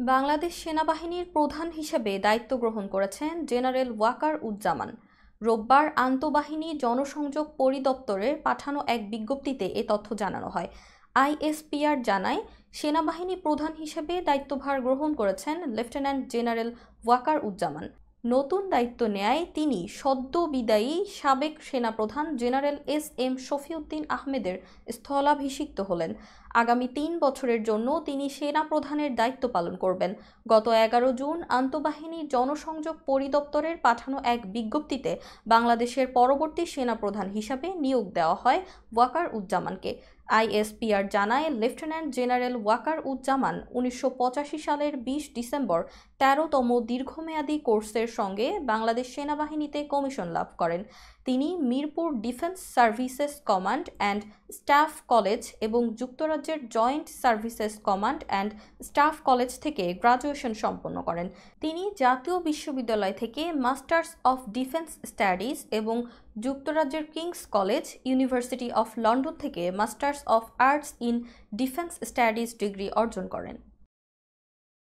বাংলাদেশ সেনাবাহিনীর প্রধান হিসেবে দায়িত্ব গ্রহণ করেছেন জেনারেল ওয়াকার উজ্জামান। রোববার আন্তঃবাহিনী জনসংযোগ পরিদপ্তরে পাঠানো এক বিজ্ঞপ্তিতে এ তথ্য জানানো হয়। আইএসপিআর জানায়, সেনাবাহিনী প্রধান হিসেবে দায়িত্বভার গ্রহণ করেছেন লেফটেন্যান্ট জেনারেল ওয়াকার উজ্জামান। নতুন দায়িত্ব নেয় তিনি সদ্য বিদায়ী সাবেক সেনাপ্রধান জেনারেল এস শফিউদ্দিন আহমেদের স্থলাভিষিক্ত হলেন। আগামী ৩ বছরের জন্য তিনি সেনাপ্রধানের দায়িত্ব পালন করবেন। গত ১১ জুন আন্তঃবাহিনী জনসংযোগ পরিদপ্তরের পাঠানো এক বিজ্ঞপ্তিতে বাংলাদেশের পরবর্তী সেনাপ্রধান হিসাবে নিয়োগ দেওয়া হয় ওয়াকার উজ্জামানকে। আইএসপিআর জানায়, লেফটেন্যান্ট জেনারেল ওয়াকার উজ্জামান ১৯৮৫ সালের ২০ ডিসেম্বর ১৩তম দীর্ঘমেয়াদী কোর্সের সঙ্গে বাংলাদেশ সেনাবাহিনীতে কমিশন লাভ করেন। তিনি Mirpur defence services command and staff college এবং যুক্তরাজ্যের joint services command and staff college থেকে গ্র্যাজুয়েশন সম্পন্ন করেন। তিনি জাতীয় বিশ্ববিদ্যালয় থেকে মাস্টার্স অফ ডিফেন্স স্টাডিজ এবং যুক্তরাজ্যের King's College, University of London থেকে masters of arts in defence studies degree অর্জন করেন।